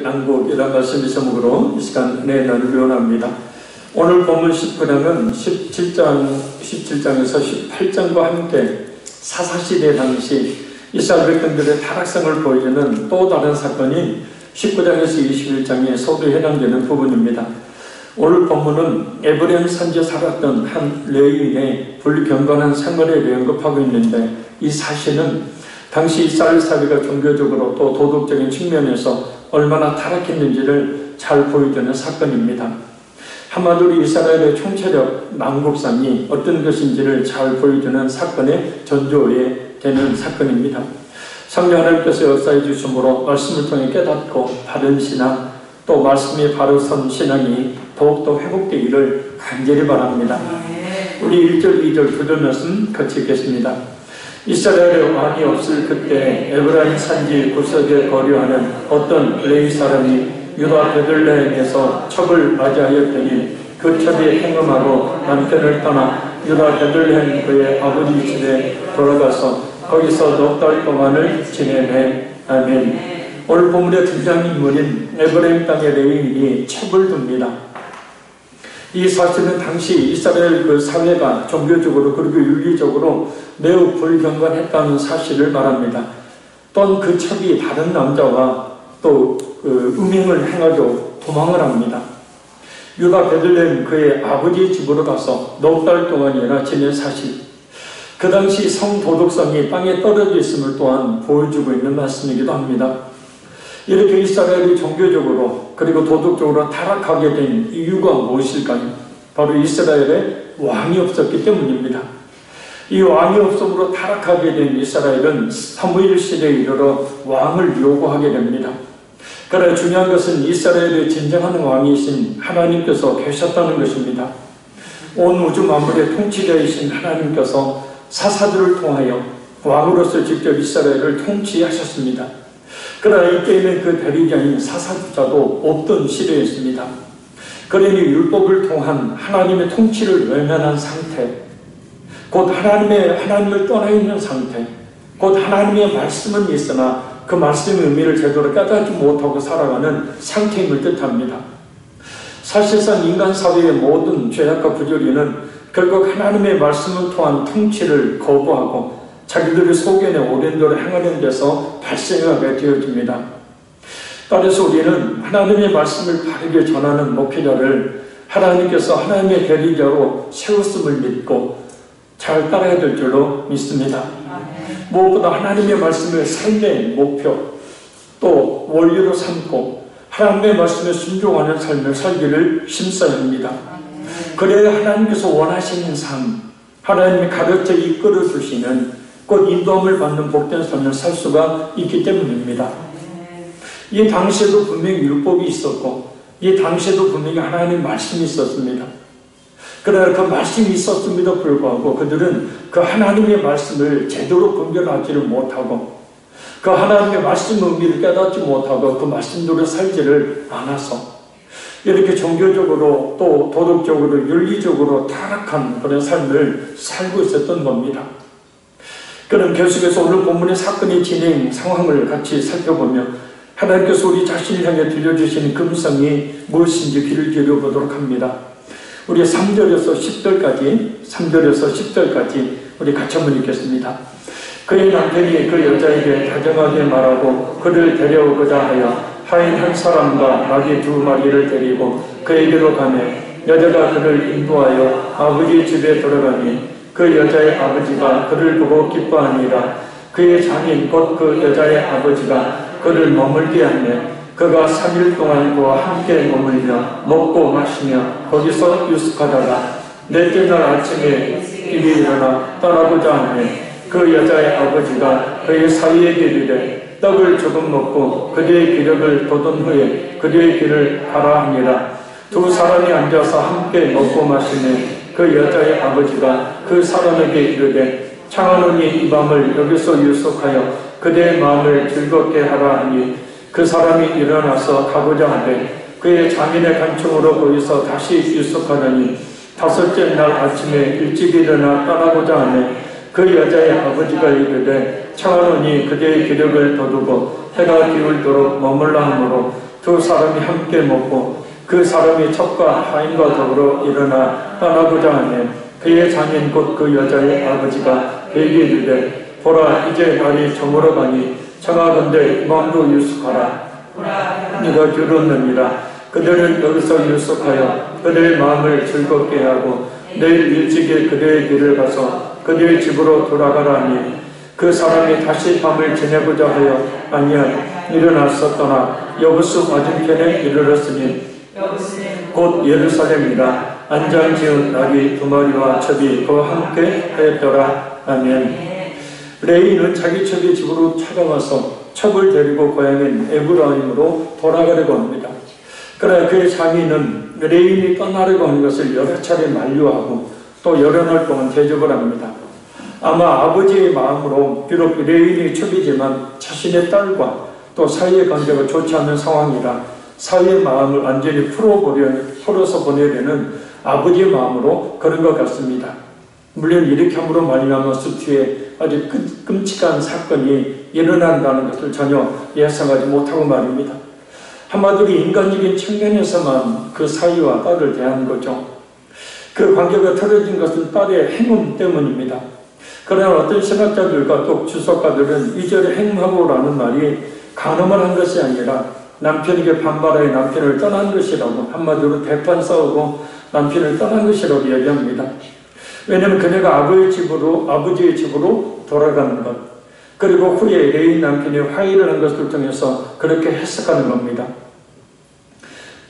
난국이라는 말씀의 제목으로 이 시간 은혜 나누기 원합니다. 오늘 본문 19장은 17장에서 18장과 함께 사사시대 당시 이스라엘 백성들의 타락성을 보여주는 또 다른 사건인 19장에서 21장에 소도 해당되는 부분입니다. 오늘 본문은 에브라임 산지에 살았던 한 레위인의 불경건한 생활에 대해 언급하고 있는데, 이 사실은 당시 이스라엘 사회가 종교적으로 또 도덕적인 측면에서 얼마나 타락했는지를 잘 보여주는 사건입니다. 한마디로 이스라엘의 총체적 난국상이 어떤 것인지를 잘 보여주는 사건의 전조에 되는 사건입니다. 성령 하나님께서 역사해 주심으로 말씀을 통해 깨닫고 바른 신앙, 또 말씀이 바로 선 신앙이 더욱더 회복되기를 간절히 바랍니다. 우리 1절, 2절, 9절 말씀 같이 읽겠습니다. 이스라엘의 왕이 없을 그때 에브라임 산지 구석에 거류하는 어떤 레위 사람이 유다 베들레헴에서 첩을 맞이하였더니 그 첩이 행음하고 남편을 떠나 유다 베들레헴 그의 아버지 집에 돌아가서 거기서 넉 달 동안을 지내매. 아멘. 오늘 본문의 등장인물인 에브라임 땅의 레위인이 첩을 둡니다. 이 사실은 당시 이스라엘 그 사회가 종교적으로 그리고 윤리적으로 매우 불경건했다는 사실을 말합니다. 또한 그 첩이 다른 남자와 또 음행을 행하고 도망을 합니다. 유다 베들레헴 그의 아버지 집으로 가서 넉 달 동안이나 지낸 사실, 그 당시 성도덕성이 땅에 떨어져 있음을 또한 보여주고 있는 말씀이기도 합니다. 이렇게 이스라엘이 종교적으로 그리고 도덕적으로 타락하게 된 이유가 무엇일까요? 바로 이스라엘에 왕이 없었기 때문입니다. 이 왕이 없음으로 타락하게 된 이스라엘은 사무엘 시대에 이르러 왕을 요구하게 됩니다. 그러나 중요한 것은 이스라엘의 진정한 왕이신 하나님께서 계셨다는 것입니다. 온 우주 만물의 통치자이신 하나님께서 사사들을 통하여 왕으로서 직접 이스라엘을 통치하셨습니다. 그러나 이때에는 그 대리자인 사사조차도 없던 시대였습니다. 그러니 율법을 통한 하나님의 통치를 외면한 상태, 곧 하나님을 떠나 있는 상태, 곧 하나님의 말씀은 있으나 그 말씀의 의미를 제대로 깨닫지 못하고 살아가는 상태임을 뜻합니다. 사실상 인간 사회의 모든 죄악과 부조리는 결국 하나님의 말씀을 통한 통치를 거부하고 자기들의 소견에 오랜 대로 행하는 데서 발생하게 되어집니다. 따라서 우리는 하나님의 말씀을 바르게 전하는 목회자를 하나님께서 하나님의 대리자로 세웠음을 믿고 잘 따라야 될 줄로 믿습니다. 무엇보다 하나님의 말씀을 삶의 목표 또 원리로 삼고 하나님의 말씀에 순종하는 삶을 살기를 힘써야 합니다. 그래야 하나님께서 원하시는 삶, 하나님이 가르쳐 이끌어 주시는 곧 인도함을 받는 복된 삶을 살 수가 있기 때문입니다. 이 당시에도 분명히 율법이 있었고 이 당시에도 분명히 하나님의 말씀이 있었습니다. 그러나 그 말씀이 있었음에도 불구하고 그들은 그 하나님의 말씀을 제대로 분별하지를 못하고 그 하나님의 말씀 의미를 깨닫지 못하고 그 말씀대로 살지를 않아서 이렇게 종교적으로 또 도덕적으로 윤리적으로 타락한 그런 삶을 살고 있었던 겁니다. 그럼 계속해서 오늘 본문의 사건의 진행 상황을 같이 살펴보며 하나님께서 우리 자신을 향해 들려주시는 금성이 무엇인지 귀를 기울여보도록 합니다. 우리 3절에서 10절까지 우리 같이 한번 읽겠습니다. 그의 남편이 그 여자에게 다정하게 말하고 그를 데려오고자 하여 하인 한 사람과 나귀 2마리를 데리고 그에게로 가매 여자가 그를 인도하여 아버지 집에 들어가니 그 여자의 아버지가 그를 보고 기뻐하니라. 그의 장인 곧 그 여자의 아버지가 그를 머물게 하매 그가 3일 동안 그와 함께 머물며 먹고 마시며 거기서 유숙하다가 넷째 날 아침에 일이 일어나 떠나고자 하매 그 여자의 아버지가 그의 사위에게 이르되 떡을 조금 먹고 그대의 기력을 돋운 후에 그대의 길을 가라 하니라. 두 사람이 앉아서 함께 먹고 마시며 그 여자의 아버지가 그 사람에게 이르되 창하노니 이 밤을 여기서 유숙하여 그대의 마음을 즐겁게 하라 하니 그 사람이 일어나서 가고자 하되 그의 장인의 간청으로 거기서 다시 유숙하더니 5째 날 아침에 일찍 일어나 떠나고자 하매 그 여자의 아버지가 이르되 청하노니 그대의 기력을 돋우고 해가 기울도록 머물라 하므로 두 사람이 함께 먹고 그 사람이 첩과 하인과 더불어 일어나 떠나고자 하니 그의 장인 곧 그 여자의 아버지가 그에게 이르되 보라 이제 날이 저물어 가니 청하건대 마음도 유숙하라. 네가 들었느니라. 그들은 여기서 유숙하여 그들의 마음을 즐겁게 하고 내일 일찍이 그들의 길을 가서 그들의 집으로 돌아가라 하니 그 사람이 다시 밤을 지내고자 하여 아니야 일어나서 떠나 여부스 맞은편에 이르렀으니 곧 예루살렘이라. 안장 지은 나귀 2마리와 첩이 그와 함께 하였더라. 아멘. 레이는 자기 첩의 집으로 찾아와서 첩을 데리고 고향인 에브라임으로 돌아가려고 합니다. 그러나 그의 장인은 레인이 떠나려고 하는 것을 여러 차례 만류하고 또 여러 날 동안 대접을 합니다. 아마 아버지의 마음으로 비록 레인이 첩이지만 자신의 딸과 또 사이의 관계가 좋지 않은 상황이라 사이의 마음을 완전히 풀어서 보내야 되는 아버지의 마음으로 그런 것 같습니다. 물론 이렇게 함으로 말미암아서 뒤에 아주 끔찍한 사건이 일어난다는 것을 전혀 예상하지 못하고 말입니다. 한마디로 인간적인 측면에서만 그 사위와 딸을 대하는 거죠. 그 관계가 틀어진 것은 딸의 행음 때문입니다. 그러나 어떤 신학자들과 또 주석가들은 이 절에 행하고라는 말이 간음을 한 것이 아니라 남편에게 반발하여 남편을 떠난 것이라고, 한마디로 대판 싸우고 남편을 떠난 것이라고 이야기합니다. 왜냐하면 그녀가 아버지의 집으로 돌아가는 것, 그리고 후에 레인 남편이 화해를 한 것을 통해서 그렇게 해석하는 겁니다.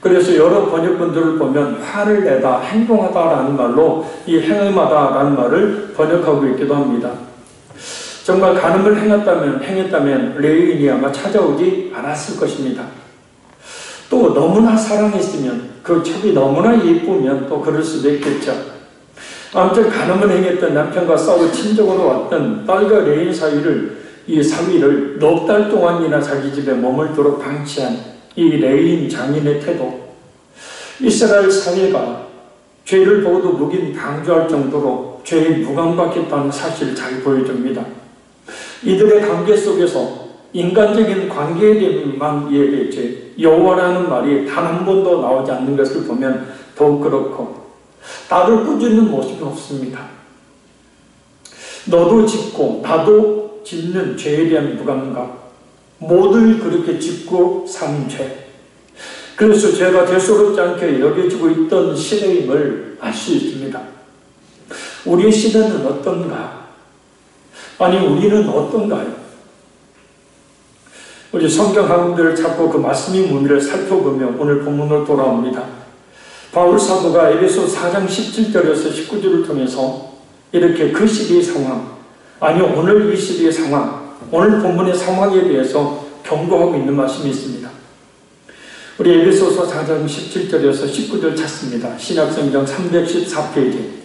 그래서 여러 번역본들을 보면 화를 내다, 행동하다라는 말로 이 행음하다라는 말을 번역하고 있기도 합니다. 정말 간음을 행했다면 레인이 아마 찾아오지 않았을 것입니다. 또 너무나 사랑했으면, 그 첩이 너무나 예쁘면 또 그럴 수도 있겠죠. 아무튼 간음을 행했던 남편과 싸워 친정으로 왔던 딸과 레인 이 사위를 넉 달 동안이나 자기 집에 머물도록 방치한 이 레인 장인의 태도, 이스라엘 사회가 죄를 보고도 묵인 방조할 정도로 죄에 무감각했다는 사실을 잘 보여줍니다. 이들의 관계 속에서 인간적인 관계에 대해서만 이야기했지 여호와라는 말이 단 한 번도 나오지 않는 것을 보면 더욱 그렇고, 나를 꾸짖는 모습이 없습니다. 너도 짓고 나도 짓는 죄에 대한 무감각, 모두 그렇게 짓고 산 죄, 그래서 죄가 대수롭지 않게 여겨지고 있던 시대임을 알 수 있습니다. 우리의 시대는 어떤가? 아니, 우리는 어떤가요? 우리 성경 학원들을 찾고 그 말씀의 문의를 살펴보며 오늘 본문으로 돌아옵니다. 바울 사도가 에베소 4장 17절에서 19절을 통해서 이렇게 그 시대의 상황, 아니 오늘 이 시대의 상황, 오늘 본문의 상황에 대해서 경고하고 있는 말씀이 있습니다. 우리 에베소서 4장 17절에서 19절 찾습니다. 신약성경 314페이지.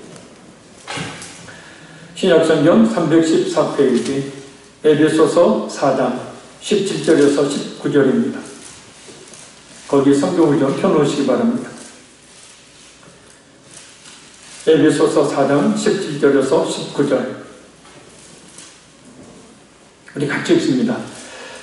신약성경 314페이지 에베소서 4장 17절에서 19절입니다. 거기 성경을 좀 펴놓으시기 바랍니다. 에베소서 4장 17절에서 19절 우리 같이 읽습니다.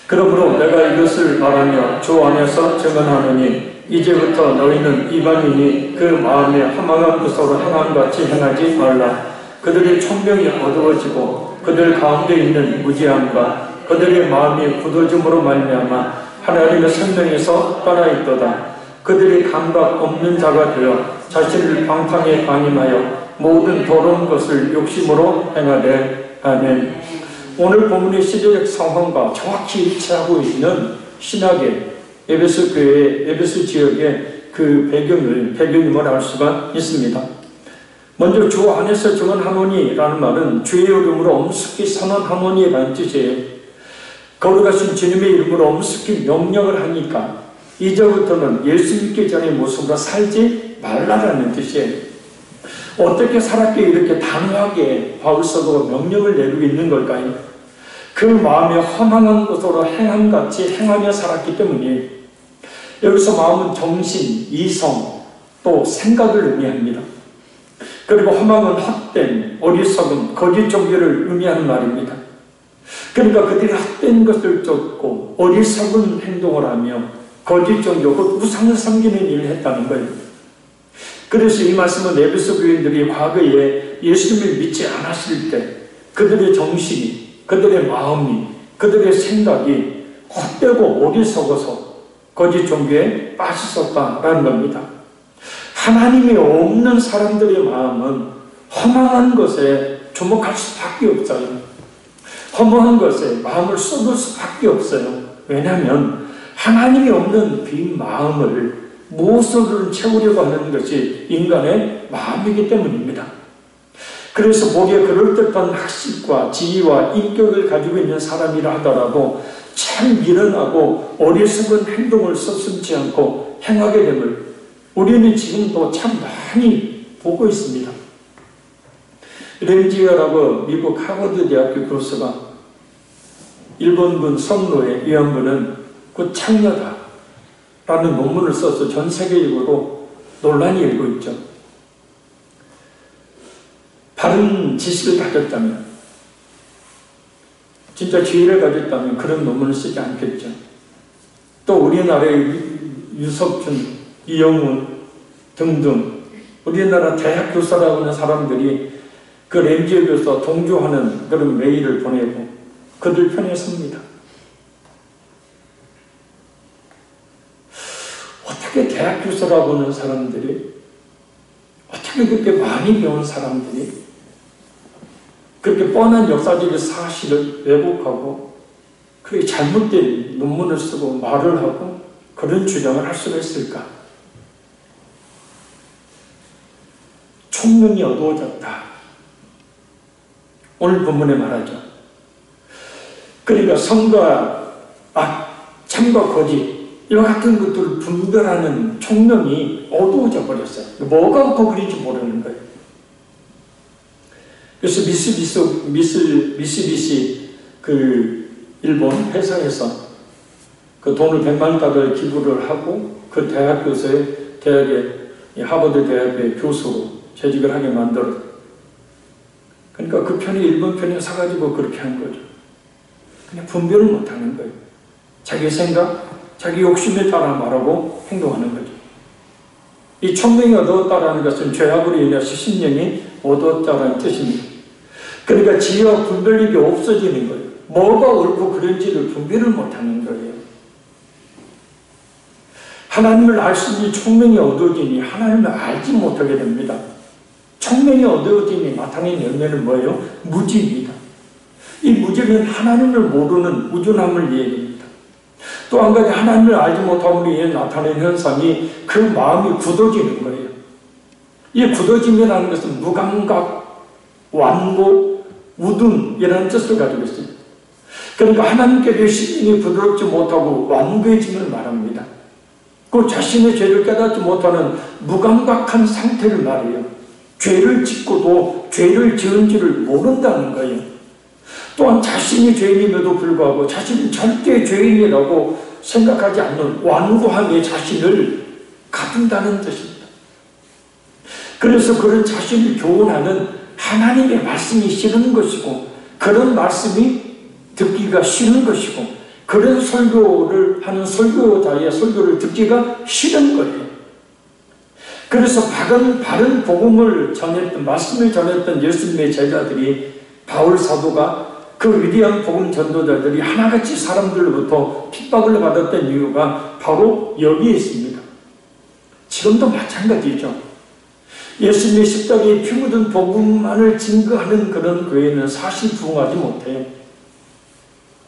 그러므로 내가 이것을 말하며 주 안에서 증언하노니 이제부터 너희는 이방인이 그 마음에 허망한 구서로 행함같이 행하지 말라. 그들의 총명이 어두워지고 그들 가운데 있는 무지함과 그들의 마음이 굳어짐으로 말미암아 하나님의 생명에서 떠나 있도다. 그들이 감각 없는 자가 되어 자신을 방탕에 방임하여 모든 더러운 것을 욕심으로 행하되. 아멘. 오늘 본문의 시대적 상황과 정확히 일치하고 있는 신학의 에베소 교회, 에베소 지역의 그 배경임을 알 수가 있습니다. 먼저 주 안에서 증언하노니라는 말은 주의 이름으로 엄숙히 선언하노니라는 뜻이에요. 거룩하신 주님의 이름으로 엄숙히 명령을 하니까 이제부터는 예수 믿기 전의 모습으로 살지 말라라는 뜻이에요. 어떻게 살았기에 이렇게 단호하게 바울 사도가 명령을 내리고 있는 걸까요? 그 마음에 허망한 것으로 행함같이 행하며 살았기 때문에, 여기서 마음은 정신, 이성, 또 생각을 의미합니다. 그리고 허망은 헛된, 어리석은, 거짓 종교를 의미하는 말입니다. 그러니까 그들이 헛된 것을 쫓고 어리석은 행동을 하며 거짓 종교, 곧 우상을 섬기는 일을 했다는 거예요. 그래서 이 말씀은 에베소 교인들이 과거에 예수님을 믿지 않았을 때 그들의 정신이, 그들의 마음이, 그들의 생각이 헛되고 어리석어서 거짓 종교에 빠졌었다라는 겁니다. 하나님이 없는 사람들의 마음은 허망한 것에 주목할 수밖에 없어요. 허무한 것에 마음을 쏟을 수밖에 없어요. 왜냐하면 하나님이 없는 빈 마음을 무엇으로 채우려고 하는 것이 인간의 마음이기 때문입니다. 그래서 보기에 그럴듯한 학식과 지위와 인격을 가지고 있는 사람이라 하더라도 참 미련하고 어리석은 행동을 서슴지 않고 행하게 됨을 우리는 지금도 참 많이 보고 있습니다. 램지어라고 미국 하버드 대학교 교수가 일본군 선로에 의한 분은 그 창녀다 라는 논문을 써서 전 세계적으로 논란이 일고 있죠. 바른 지식을 가졌다면, 진짜 지혜를 가졌다면 그런 논문을 쓰지 않겠죠. 또 우리나라의 유석준, 이영훈 등등 우리나라 대학 교사라고 하는 사람들이 그 램지어 교수와 동조하는 그런 메일을 보내고 그들 편에 섭니다. 어떻게 대학 교수라고 하는 사람들이, 어떻게 그렇게 많이 배운 사람들이 그렇게 뻔한 역사적인 사실을 왜곡하고 그렇게 잘못된 논문을 쓰고 말을 하고 그런 주장을 할 수가 있을까? 총명이 어두워졌다. 오늘 본문에 말하죠. 그러니까 성과 참과 거짓 이와 같은 것들을 분별하는 총명이 어두워져 버렸어요. 뭐가 없고 그런지 모르는 거예요. 그래서 미쓰비시 그 일본 회사에서 그 돈을 100만 달러를 기부를 하고 그 대학 교수의 대학의 하버드 대학의 교수로 재직을 하게 만들었어요. 그러니까 그 편이 일본 편에 사가지고 그렇게 한 거죠. 그냥 분별을 못하는 거예요. 자기 생각, 자기 욕심에 따라 말하고 행동하는 거죠. 이 총명이 어두웠다라는 것은 죄악으로 인해서 심령이 어두웠다라는 뜻입니다. 그러니까 지혜와 분별력이 없어지는 거예요. 뭐가 옳고 그른지를 분별을 못하는 거예요. 하나님을 알 수 있는 총명이 어두워지니 하나님을 알지 못하게 됩니다. 총명이 어두워짐이 나타내는 열매는 뭐예요? 무지입니다. 이 무지는 하나님을 모르는 우준함을 얘기합니다. 또 한 가지 하나님을 알지 못함으로 인해 나타내는 현상이 그 마음이 굳어지는 거예요. 이 굳어짐이라는 것은 무감각, 완고, 우둔이라는 뜻을 가지고 있어요. 그러니까 하나님께 심령이 부드럽지 못하고 완고해짐을 말합니다. 그 자신의 죄를 깨닫지 못하는 무감각한 상태를 말해요. 죄를 짓고도 죄를 지은지를 모른다는 거예요. 또한 자신이 죄인임에도 불구하고 자신은 절대 죄인이라고 생각하지 않는 완고함의 자신을 가둔다는 뜻입니다. 그래서 그런 자신을 교훈하는 하나님의 말씀이 싫은 것이고 그런 말씀이 듣기가 싫은 것이고 그런 설교를 하는 설교자의 설교를 듣기가 싫은 거예요. 그래서 바른 복음을 전했던, 말씀을 전했던 예수님의 제자들이, 바울 사도가, 그 위대한 복음 전도자들이 하나같이 사람들로부터 핍박을 받았던 이유가 바로 여기에 있습니다. 지금도 마찬가지죠. 예수님의 십자가에 피 묻은 복음만을 증거하는 그런 교회는 사실 부응하지 못해요.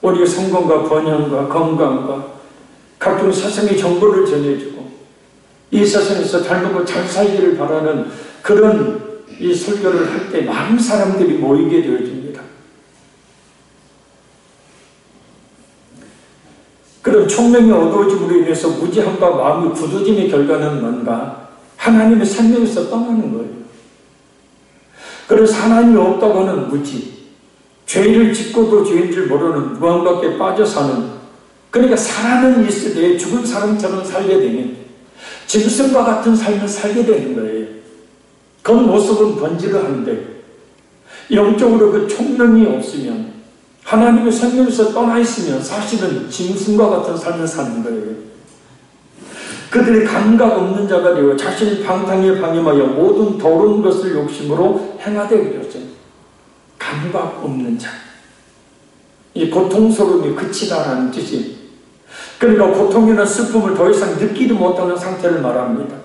우리의 성공과 번영과 건강과 각종 세상의 정보를 전해주고 이 세상에서 잘 먹고 잘 살기를 바라는 그런 이 설교를 할 때 많은 사람들이 모이게 되어집니다. 그런 총명이 어두워짐으로 인해서 무지함과 마음이 굳어짐의 결과는 뭔가? 하나님의 생명에서 떠나는 거예요. 그래서 하나님이 없다고 하는 무지, 죄를 짓고도 죄인 줄 모르는 무감각에 빠져 사는, 그러니까 살아는 있을 때 죽은 사람처럼 살게 되는 짐승과 같은 삶을 살게 되는 거예요. 겉모습은 번지르한데 영적으로 그 총명이 없으면, 하나님의 생명에서 떠나 있으면 사실은 짐승과 같은 삶을 사는 거예요. 그들이 감각 없는 자가 되어 자신의 방탕에 방임하여 모든 더러운 것을 욕심으로 행하되 그랬어요. 감각 없는 자. 이 고통스러움이 그치다라는 뜻이, 그러니까 고통이나 슬픔을 더 이상 느끼지 못하는 상태를 말합니다.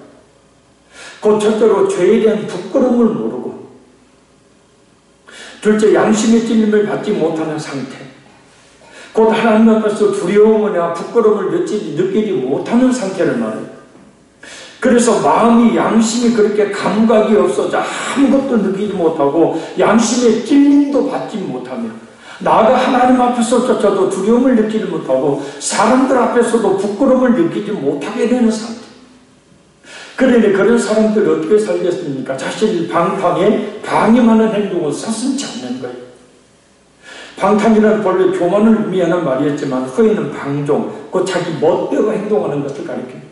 곧 첫째로 죄에 대한 부끄러움을 모르고, 둘째 양심의 찔림을 받지 못하는 상태, 곧 하나님 앞에서 두려움이나 부끄러움을 느끼지 못하는 상태를 말해요. 그래서 마음이, 양심이 그렇게 감각이 없어져 아무것도 느끼지 못하고 양심의 찔림도 받지 못하며, 나가 하나님 앞에서조차도 두려움을 느끼지 못하고 사람들 앞에서도 부끄러움을 느끼지 못하게 되는 상태. 그러니 그런 사람들이 어떻게 살겠습니까? 자신이 방탕에 방임하는 행동을 서슴지 않는 거예요. 방탕이라는 본래 교만을 의미하는 말이었지만 후에는 방종, 곧 자기 멋대로 행동하는 것을 가리킵니다.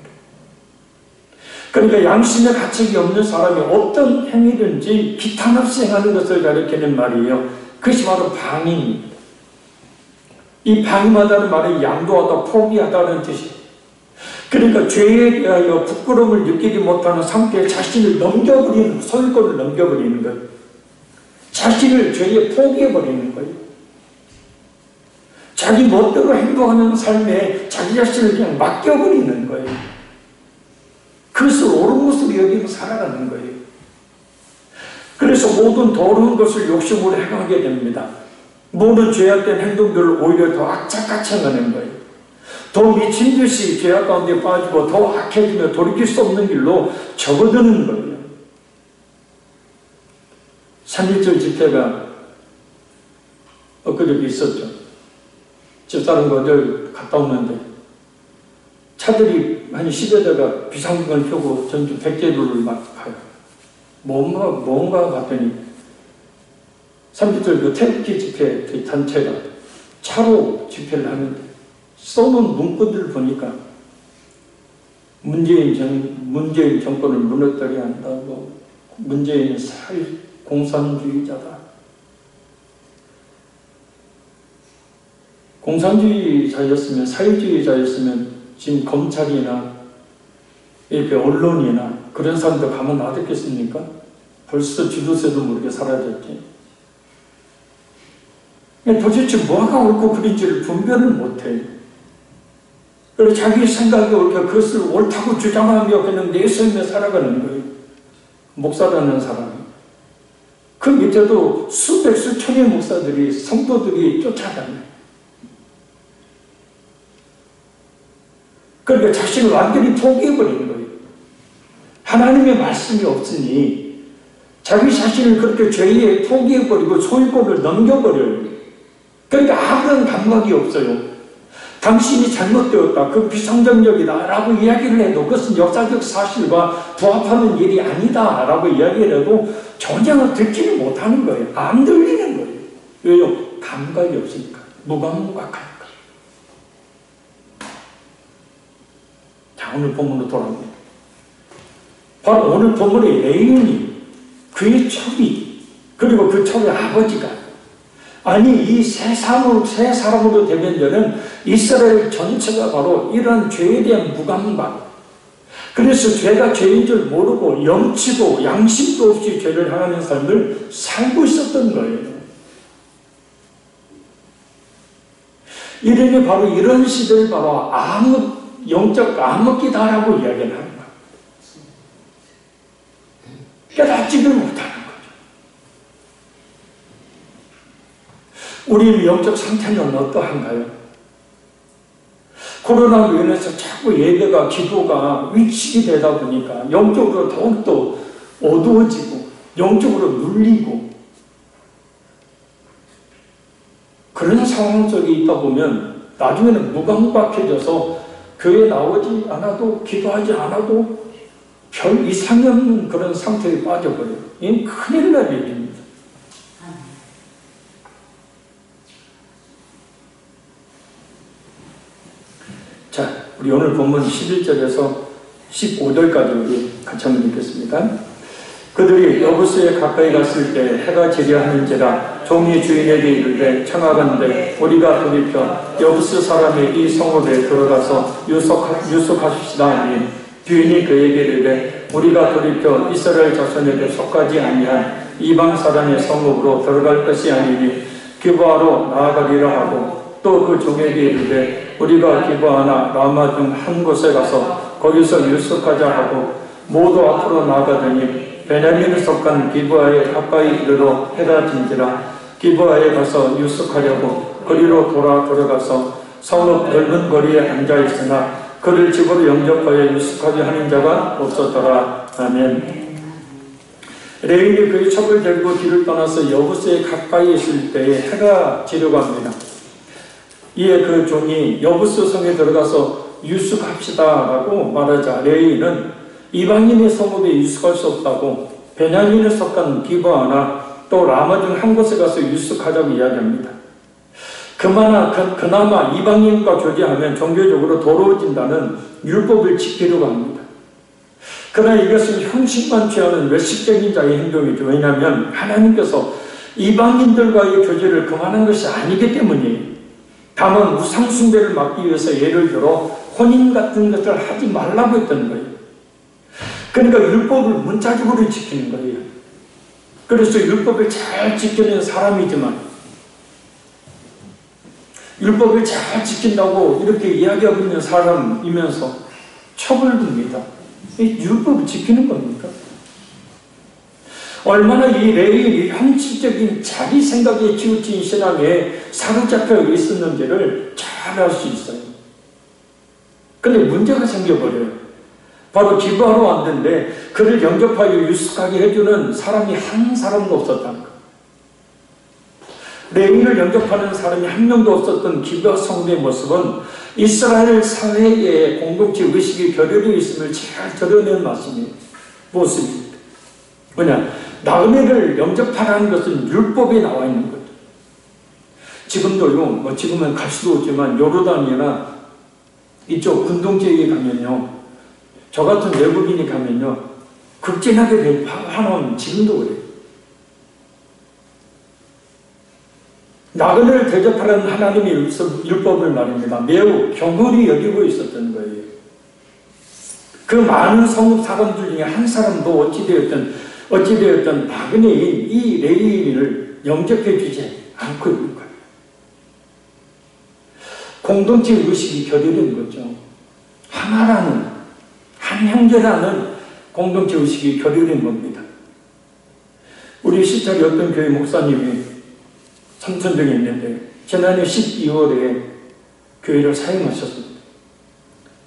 그러니까 양심의 가책이 없는 사람이 어떤 행위든지 기탄 없이 행하는 것을 가리키는 말이에요. 그것이 바로 방임입니다. 이 방임하다는 말은 양도하다, 포기하다는 뜻이에요. 그러니까 죄에 대하여 부끄러움을 느끼지 못하는 상태에 자신을 넘겨버리는, 소유권을 넘겨버리는 거예요. 자신을 죄에 포기해버리는 거예요. 자기 멋대로 행동하는 삶에 자기 자신을 그냥 맡겨버리는 거예요. 그것을 옳은 것으로 여기고 살아가는 거예요. 그래서 모든 더러운 것을 욕심으로 행하게 됩니다. 모든 죄악된 행동들을 오히려 더 악착같이 행하는 거예요. 더 미친 듯이 죄악 가운데 빠지고 더 악해지며 돌이킬 수 없는 길로 접어드는 거예요. 3.1절 집회가 엊그저께 있었죠. 집사람과 어딜 갔다 오는데 차들이 한 10여 대가 비상등을 켜고 전주 백제도를 막 가요. 뭔가 봤더니 3.1절 그 태극기 집회 그 단체가 차로 집회를 하는데 써놓은 문구들을 보니까 문재인 정권을 무너뜨려야 한다고, 문재인은 공산주의자다. 공산주의자였으면, 사회주의자였으면 지금 검찰이나 이렇게 언론이나 그런 사람들 가만 놔뒀겠습니까? 벌써 지도세도 모르게 사라졌지. 도대체 뭐가 옳고 그른지를 분별을 못해. 그리고 자기 생각이 옳게 그것을 옳다고 주장하며 그냥 내세우며 살아가는 거예요. 목사라는 사람이. 그 밑에도 수백 수천의 목사들이, 성도들이 쫓아다녀요. 그러니까 자신을 완전히 포기해버리는 거예요. 하나님의 말씀이 없으니 자기 자신을 그렇게 죄에 포기해버리고 소유권을 넘겨버려요. 그러니까 아무런 감각이 없어요. 당신이 잘못되었다, 그 비상정력이다 라고 이야기를 해도 그것은 역사적 사실과 부합하는 일이 아니다 라고 이야기를 해도 전혀 듣지를 못하는 거예요. 안 들리는 거예요. 왜요? 감각이 없으니까. 무감각하니까. 자, 오늘 본문으로 돌아옵니다. 바로 오늘 본문의 레인이, 그의 첩이, 그리고 그 첩의 아버지가, 아니 이 세 사람으로 대변되는 이스라엘 전체가 바로 이러한 죄에 대한 무감각, 그래서 죄가 죄인 줄 모르고 염치도 양심도 없이 죄를 행하는 삶을 살고 있었던 거예요. 이러니 바로 이런 시대를 바로 영적 암흑기다라고 이야기를 하는 거예요. 깨닫지를 못하는 거예요. 우리의 영적 상태는 어떠한가요? 코로나로 인해서 자꾸 예배가, 기도가 위축이 되다 보니까 영적으로 더욱더 어두워지고 영적으로 눌리고 그런 상황 속에 있다 보면 나중에는 무감각해져서 교회에 나오지 않아도, 기도하지 않아도 별 이상이 없는 그런 상태에 빠져버려요. 이건 큰일 날 일입니다. 자, 우리 오늘 본문 11절에서 15절까지 우리 같이 한번 읽겠습니다. 그들이 여부스에 가까이 갔을 때 해가 지려하는지라 종이 주인에게 이르되 청하건대 우리가 돌이켜 여부스 사람의 이 성읍에 들어가서 유숙하십시다 하니 주인이 그에게 이르되 우리가 돌이켜 이스라엘 자손에게 속하지 아니한 이방 사람의 성읍으로 들어갈 것이 아니니 기브아로 나아가리라 하고 또 그 종에게 이르되 우리가 기브아나 라마 중 한 곳에 가서 거기서 유숙하자 하고 모두 앞으로 나아가더니 베냐민에 속한 기브아에 가까이 이르러 해가 진지라 기브아에 가서 유숙하려고 거리로 들어가서 성읍 넓은 거리에 앉아 있으나 그를 집으로 영접하여 유숙하게 하는 자가 없었더라. 아멘. 레위인이 그의 첩을 들고 길을 떠나서 여부스에 가까이 있을 때에 해가 지려고 합니다. 이에 그 종이 여부스 성에 들어가서 유숙합시다 라고 말하자 레위인은 이방인의 성읍에 유숙할 수 없다고 베냐민에 속한 기브아나 또 라마 중 한 곳에 가서 유숙하자고 이야기합니다. 그나마 이방인과 교제하면 종교적으로 더러워진다는 율법을 지키려고 합니다. 그러나 이것은 형식만 취하는 외식적인 자의 행동이죠. 왜냐하면 하나님께서 이방인들과의 교제를 금하는 것이 아니기 때문이에요. 다만 우상숭배를 막기 위해서 예를 들어 혼인 같은 것을 하지 말라고 했던 거예요. 그러니까 율법을 문자적으로 지키는 거예요. 그래서 율법을 잘 지키는 사람이지만 율법을 잘 지킨다고 이렇게 이야기하고 있는 사람이면서 처벌됩니다. 율법을 지키는 겁니까? 얼마나 이 레위인이 형식적인 자기 생각에 치우친 신앙에 사로잡혀 있었는지를 잘 알 수 있어요. 근데 문제가 생겨버려요. 바로 기브아로 왔는데 그를 영접하여 유숙하게 해주는 사람이 한 사람도 없었다는 거예요. 레위인을 영접하는 사람이 한 명도 없었던 기브아 성도의 모습은 이스라엘 사회의 공동체 의식이 결여되어 있음을 잘 드러낸 모습입니다. 뭐냐? 나그네를 영접하라는 것은 율법에 나와 있는 거죠. 지금도요, 지금은 갈 수도 없지만 요르단이나 이쪽 군동지역에 가면요, 저 같은 외국인이 가면요, 극진하게 화나면 지금도 그래요. 나그네를 대접하라는 하나님의 율법을 말입니다. 매우 경홀히 여기고 있었던 거예요. 그 많은 성읍 사람들 중에 한 사람도 어찌되었든 나그네인 이 레위인을 영접해 주지 않고 있는 거예요. 공동체 의식이 결여된 거죠. 하나라는, 한 형제라는 공동체 의식이 결여된 겁니다. 우리 시찰이 어떤 교회 목사님이 삼천동에 있는데 지난해 12월에 교회를 사임하셨습니다.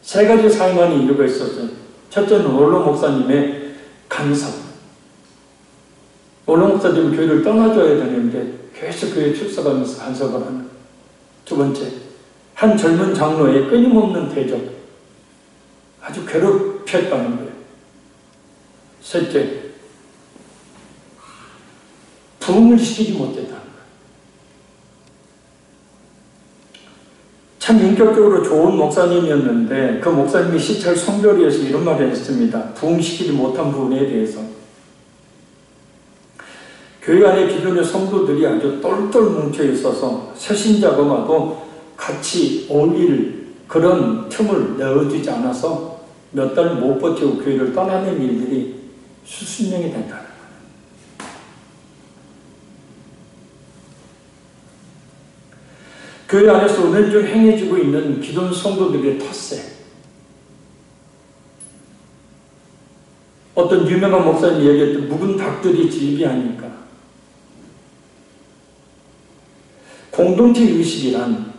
세 가지 사임하는 이유가 있었어요. 첫째는 원로 목사님의 간섭. 원로 목사님은 교회를 떠나줘야 되는데 계속 교회에 출석하면서 간섭을 하는 거예요. 두 번째, 한 젊은 장로의 끊임없는 대접. 아주 괴롭혔다는 거예요. 셋째, 부흥을 시키지 못했다는 거예요. 참 인격적으로 좋은 목사님이었는데 그 목사님이 시찰 성결위에서 이런 말을 했습니다. 부흥시키지 못한 부분에 대해서. 교회 안에 기존의 성도들이 아주 똘똘 뭉쳐 있어서 새신자가 와도 같이 어울릴 그런 틈을 내어주지 않아서 몇 달 못 버티고 교회를 떠나는 일들이 수십 명이 된다는 거예요. 교회 안에서 은연중 행해지고 있는 기존 성도들의 텃세. 어떤 유명한 목사님이 얘기했던 묵은 닭들이 질비하니까. 공동체 의식이란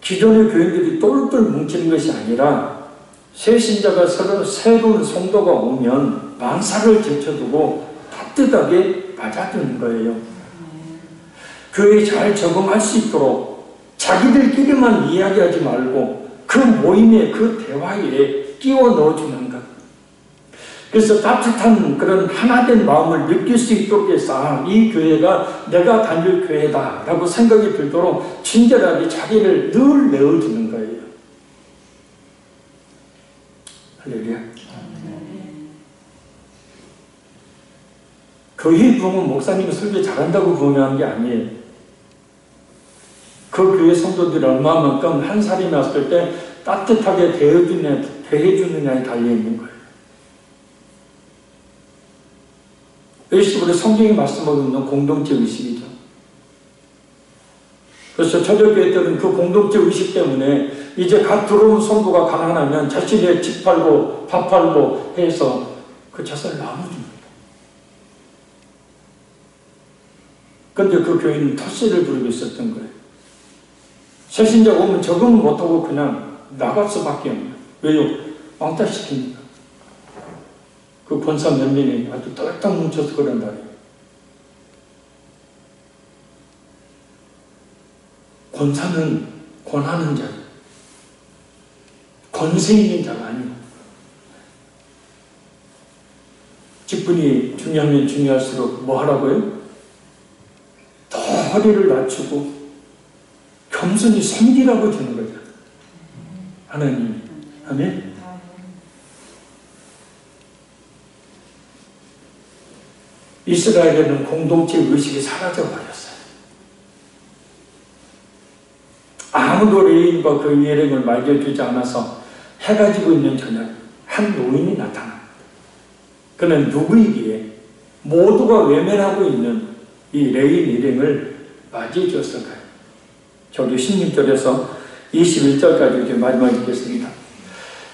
기존의 교인들이 똘똘 뭉치는 것이 아니라 새 신자가 새로운 성도가 오면 만사를 제쳐두고 따뜻하게 맞아주는 거예요. 교회에 잘 적응할 수 있도록 자기들끼리만 이야기하지 말고 그 모임에 그 대화에 끼워 넣어주는 것. 그래서 따뜻한 그런 하나된 마음을 느낄 수 있도록 해서 이 교회가 내가 다닐 교회다 라고 생각이 들도록 친절하게 자기를 늘 내어주는 거예요. 할렐루야. 교회 부흥은 목사님이 설교 잘한다고 부흥한 게 아니에요. 그 교회 성도들이 얼마만큼 한 사람이 왔을 때 따뜻하게 대해주느냐에 달려있는 거예요. 이것이 우리 성경이 말씀하고 있는 공동체 의식이죠. 그래서 초대교회들은 그 공동체 의식 때문에 이제 갓 들어온 성도가 가난하면 자신의 집 팔고 밥 팔고 해서 그 자산을 나눠줍니다. 그런데 그 교회는 텃세를 부리고 있었던 거예요. 새신자가 오면 적응을 못하고 그냥 나갈 수밖에 없어요. 왜요? 왕따 시키니까. 그 권사 몇 명이 아주 똘똘 뭉쳐서 그런다. 권사는 권하는 자예요. 권세 있는 자가 아니에요. 직분이 중요하면 중요할수록 뭐 하라고요? 더 허리를 낮추고 겸손히 섬기라고 주는 거죠. 하나님이. 아멘? 이스라엘에는 공동체 의식이 사라져버렸어요. 아무도 레인과 그 일행을 말려주지 않아서 해가 지고 있는 저녁 한 노인이 나타납니다. 그는 누구이기에 모두가 외면하고 있는 이 레인 일행을 맞이해 주었을까요? 저기 16절에서 21절까지 이렇게 마지막 읽겠습니다.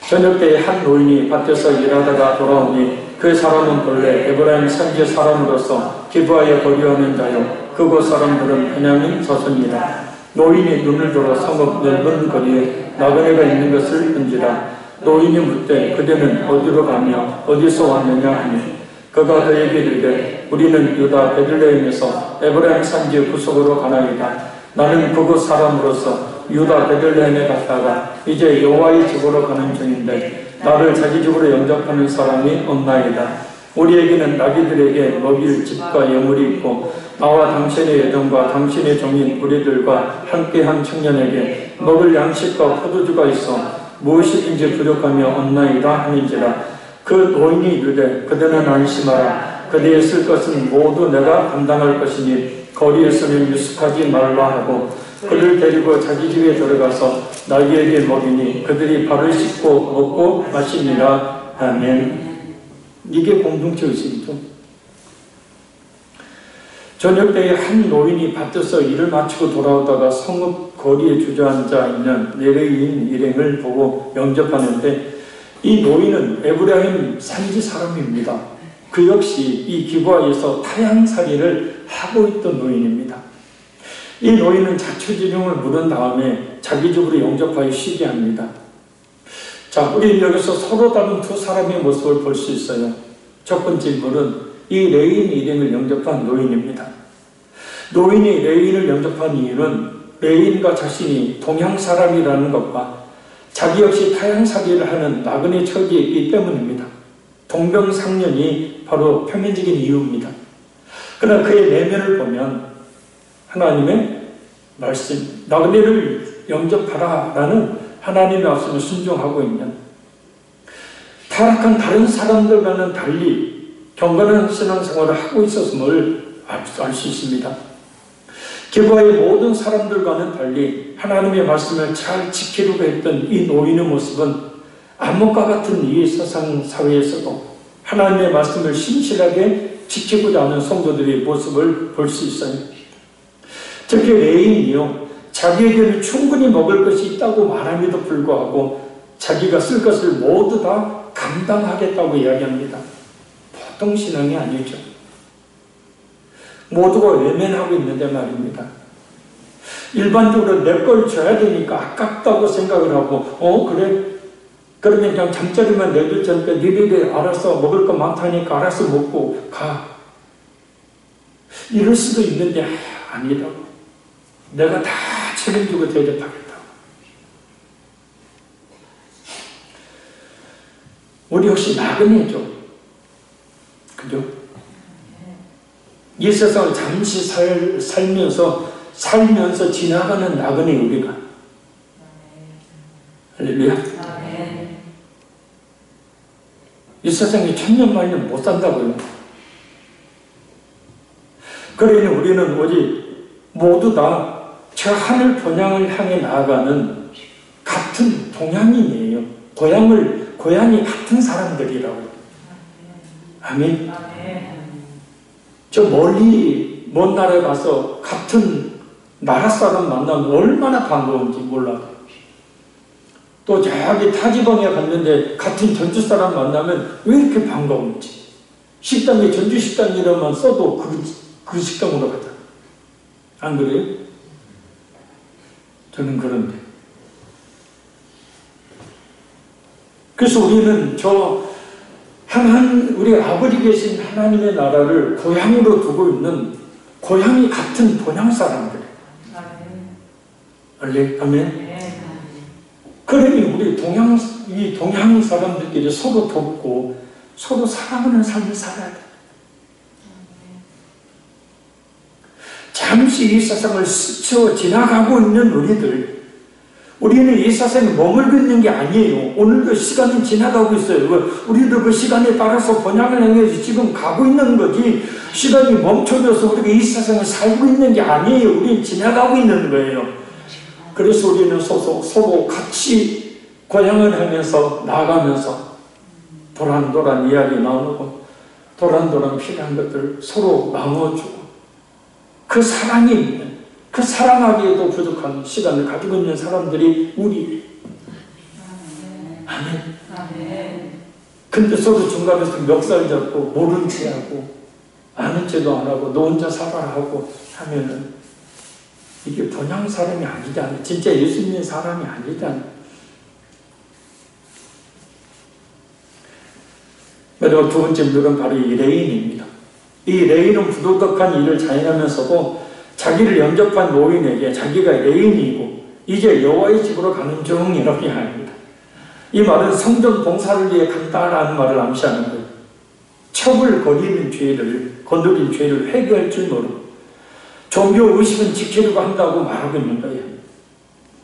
저녁 때에 한 노인이 밭에서 일하다가 돌아오니 그 사람은 본래 에브라임 산지 사람으로서 기브아에 거류하는 자요 그곳 사람들은 베냐민 자손이라. 노인이 눈을 들어 성읍 넓은 거리에 나그네가 있는 것을 본지라. 노인이 묻되 그대는 어디로 가며 어디서 왔느냐 하니 그가 그에게 이르되 우리는 유다 베들레헴에서 에브라임 산지 구석으로 가나이다. 나는 그곳 사람으로서 유다 베들레헴에 갔다가 이제 여호와의 집으로 가는 중인데 나를 자기 집으로 영접하는 사람이 없나이다. 우리에게는 나귀들에게 먹일 집과 예물이 있고 나와 당신의 여종과 당신의 종인 우리들과 함께한 청년에게 먹을 양식과 포도주가 있어 무엇이든지 부족하며 없나이다 하는지라. 그 노인이 이르되 그대는 안심하라. 그대의 쓸 것은 모두 내가 감당할 것이니 거리에서는 유숙하지 말라 하고 그를 데리고 자기 집에 들어가서 나귀에게 먹이니 그들이 발을 씻고 먹고 마시니라. 아멘. 이게 공동체 의식이죠. 저녁 때에 한 노인이 밭에서 일을 마치고 돌아오다가 성읍 거리에 주저앉아 있는 레위인 일행을 보고 영접하는데 이 노인은 에브라임 산지 사람입니다. 그 역시 이 기브아에서 타향살이를 하고 있던 노인입니다. 이 노인은 자초지종을 물은 다음에 자기 집으로 영접하여 쉬게 합니다. 자, 우리는 여기서 서로 다른 두 사람의 모습을 볼 수 있어요. 첫 번째 인물은 이 레위인 일행을 영접한 노인입니다. 노인이 레위인을 영접한 이유는 레위인과 자신이 동양 사람이라는 것과 자기 역시 타향살이를 하는 나그네 처지에 있기 때문입니다. 동병상련이 바로 표면적인 이유입니다. 그러나 그의 내면을 보면 하나님의 말씀, 나그네를 영접하라 라는 하나님의 말씀을 순종하고 있는 타락한 다른 사람들과는 달리 경건한 신앙생활을 하고 있었음을 알 수 있습니다. 기브아의 모든 사람들과는 달리 하나님의 말씀을 잘 지키려고 했던 이 노인의 모습은 암흑과 같은 이 세상 사회에서도 하나님의 말씀을 신실하게 지키고자 하는 성도들의 모습을 볼 수 있어요. 특히 레위인이요, 자기에게는 충분히 먹을 것이 있다고 말함에도 불구하고 자기가 쓸 것을 모두 다 감당하겠다고 이야기합니다. 보통 신앙이 아니죠. 모두가 외면하고 있는데 말입니다. 일반적으로 내 걸 줘야 되니까 아깝다고 생각을 하고 그래? 그러면 그냥 잠자리만 내줄 테니까 니들이 알아서 먹을 거 많다니까 알아서 먹고 가. 이럴 수도 있는데 아니라고. 내가 다 책임지고 대접하겠다고. 우리 역시 나그네죠. 그죠? 이 세상을 잠시 살면서 지나가는 나그네 우리가. 할렐루야. 이 세상에 천년만년 못 산다고요. 그러니 우리는 오직 모두 다 저 하늘 본향을 향해 나아가는 같은 동양인이에요. 고향이 같은 사람들이라고. 아멘. 저 멀리 먼 나라에 가서 같은 나라 사람 만나면 얼마나 반가운지 몰라요. 또 저기 타지방에 갔는데 같은 전주 사람 만나면 왜 이렇게 반가운지. 식당에 전주 식당이라만 써도 그 식당으로 가잖아. 안 그래요? 저는 그런데. 그래서 우리는 우리 아버지 계신 하나님의 나라를 고향으로 두고 있는 고향이 같은 본향 사람들. 아멘. 그러니 우리 동양 사람들끼리 서로 돕고 서로 사랑하는 삶을 살아야 돼. 잠시 이 세상을 스쳐 지나가고 있는 우리는 이 세상에 머물고 있는 게 아니에요. 오늘도 시간이 지나가고 있어요. 우리도 그 시간에 따라서 번향을 행해서 지금 가고 있는 거지, 시간이 멈춰져서 우리가 이 세상에 살고 있는 게 아니에요. 우리는 지나가고 있는 거예요. 그래서 우리는 서로 같이 고향을 하면서 나아가면서 도란도란 이야기 나누고 도란도란 필요한 것들 서로 나눠주고 그 사랑이 있는, 그 사랑하기에도 부족한 시간을 가지고 있는 사람들이 우리. 아멘. 근데 서로 중간에서 멱살 잡고 모른 체 하고 아는 체도 안 하고 너 혼자 살아라 하고 하면은 이게 본향 사람이 아니잖아. 진짜 예수 믿는 사람이 아니잖아. 그리고 두 번째 물은 바로 이 레인입니다. 이 레인은 부도덕한 일을 자행하면서도 자기를 영접한 노인에게 자기가 레인이고 이제 여호와의 집으로 가는 중이라고 합니다. 이 말은 성전 봉사를 위해 간다라는 말을 암시하는 거예요. 첩을 거리는 죄를, 거느린 죄를 회개할 줄 모르고 종교 의식은 지키려고 한다고 말하고 있는 거예요.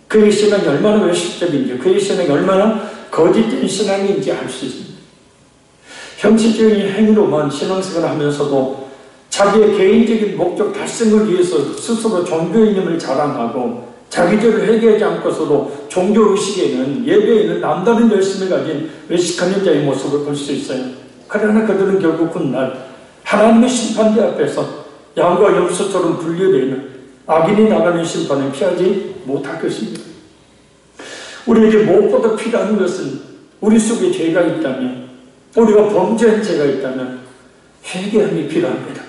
그의 신앙이 얼마나 외식적인지, 그의 신앙이 얼마나 거짓된 신앙인지 알 수 있습니다. 형식적인 행위로만 신앙생활을 하면서도 자기의 개인적인 목적 달성을 위해서 스스로 종교인임을 자랑하고 자기들을 회개하지 않고서도 종교의식에는, 예배에는 남다른 열심을 가진 외식하는 자의 모습을 볼 수 있어요. 그러나 그들은 결국 훗날 하나님의 심판대 앞에서 양과 염소처럼 분류되는 악인이 나가는 심판을 피하지 못할 것입니다. 우리에게 무엇보다 필요한 것은 우리 속에 죄가 있다면, 우리가 범죄한 죄가 있다면 회개함이 필요합니다.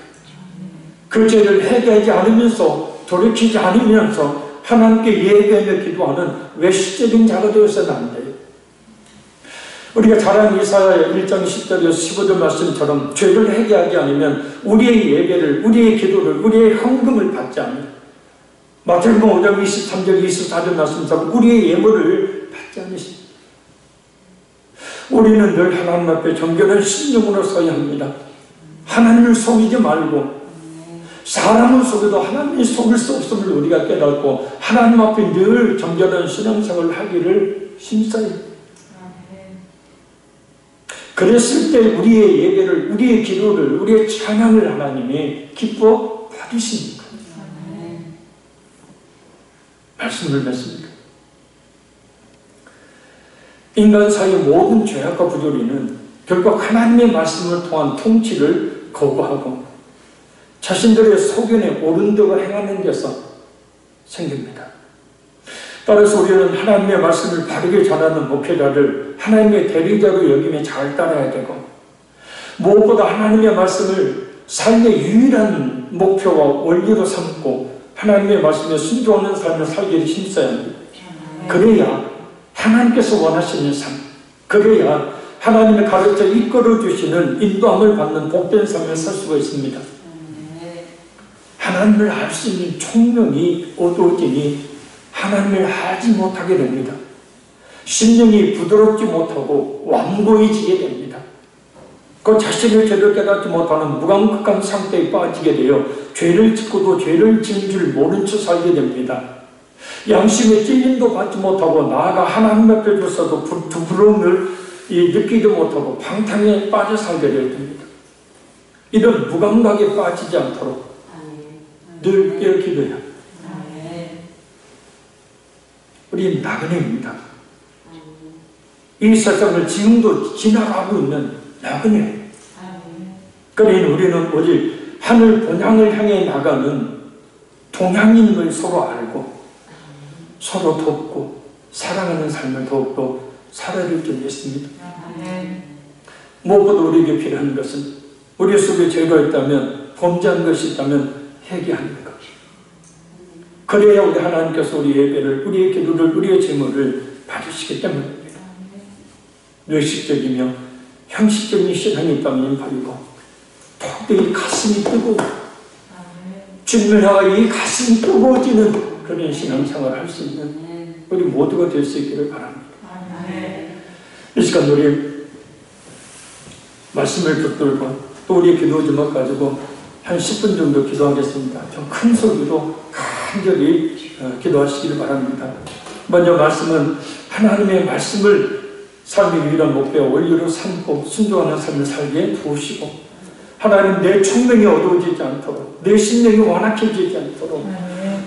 그 죄를 회개하지 않으면서, 돌이키지 않으면서 하나님께 예배하며 기도하는 외식적인 자가 되어서는 안 돼요. 우리가 잘 아는 이사야 1장 10절에서 15절 말씀처럼 죄를 회개하지 않으면 우리의 예배를, 우리의 기도를, 우리의 헌금을 받지 않아요. 마태복음 5장 23절 24절 말씀처럼 우리의 예물을 받지 않으십니다. 우리는 늘 하나님 앞에 정결한 심령으로 서야 합니다. 하나님을 속이지 말고, 사람을 속여도 하나님이 속일 수 없음을 우리가 깨닫고 하나님 앞에 늘 정결한 신앙생활을 하기를 힘써요. 그랬을 때 우리의 예배를, 우리의 기도를, 우리의 찬양을 하나님이 기뻐 받으십니까? 말씀을 맺습니다. 인간 사이의 모든 죄악과 부조리는 결국 하나님의 말씀을 통한 통치를 거부하고 자신들의 소견에 옳은 대로 행하는 데서 생깁니다. 따라서 우리는 하나님의 말씀을 바르게 전하는 목회자를 하나님의 대리자로 여기며 잘 따라야 되고, 무엇보다 하나님의 말씀을 삶의 유일한 목표와 원리로 삼고 하나님의 말씀에 순종하는 삶을 살기를 힘써야 합니다. 그래야 하나님께서 원하시는 삶, 그래야 하나님의 가르쳐 이끌어 주시는 인도함을 받는 복된 삶을 살 수가 있습니다. 하나님을 알 수 있는 총명이 어두워지니 하나님을 알지 못하게 됩니다. 심령이 부드럽지 못하고 완고해지게 됩니다. 그 자신을 제대로 깨닫지 못하는 무감각한 상태에 빠지게 되어 죄를 짓고도 죄를 지은 줄 모른 채 살게 됩니다. 양심의 찔림도 받지 못하고 나아가 하나님 앞에 줬어도 부끄러움을 느끼지 못하고 방탕에 빠져 살게 됩니다. 이런 무감각에 빠지지 않도록 늘 깨어 기도해야 합니다. 우리는 나그네입니다. 이 세상을 지금도 지나가고 있는 나그네. 그러니 우리는 오직 하늘 본향을 향해 나가는 동향인을 서로 알고 서로 돕고 사랑하는 삶을 더욱더 살아를 주겠습니다. 무엇보다 우리에게 필요한 것은 우리 속에 죄가 있다면, 범죄한 것이 있다면 회개하는 것. 그래야 우리 하나님께서 우리 예배를, 우리의 기도를, 우리의 제물을 받으시기 때문입니다. 멸식적이며 형식적인 신앙이 있다면 버리고 더욱더 가슴이 뜨고 주님을 향하여 이 가슴이 뜨거워지는 그런 신앙생활을 할 수 있는 우리 모두가 될 수 있기를 바랍니다. 이 시간 우리 말씀을 붙들고 또 우리의 기도 제목 가지고 한 10분 정도 기도하겠습니다. 좀 큰 소리로 간절히 기도하시기를 바랍니다. 먼저 말씀은 하나님의 말씀을 삶의 유일한 목표 원리로 삼고 순종하는 삶을 살게 도우시고, 하나님 내 총명이 어두워지지 않도록, 내 심령이 완악해지지 않도록,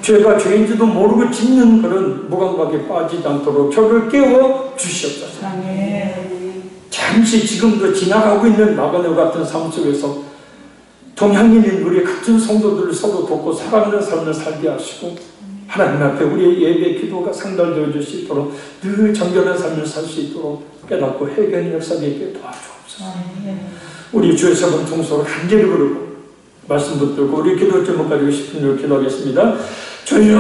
죄가 죄인지도 모르고 짓는 그런 무감각에 빠지지 않도록 저를 깨워 주시옵소서. 잠시 지금도 지나가고 있는 나그네 같은 삶 속에서 동향인인 우리 같은 성도들을 서로 돕고 사랑하는 삶을 살게 하시고, 하나님 앞에 우리의 예배 기도가 상달되어 줄 수 있도록 늘 정결한 삶을 살 수 있도록 깨닫고 회개하는 역사가 있게 도와주옵소서. 우리 주의 세번 통솔을 간절히 부르고 말씀 붙들고 우리 기도 제목 가지고 10분을 기도하겠습니다. 주여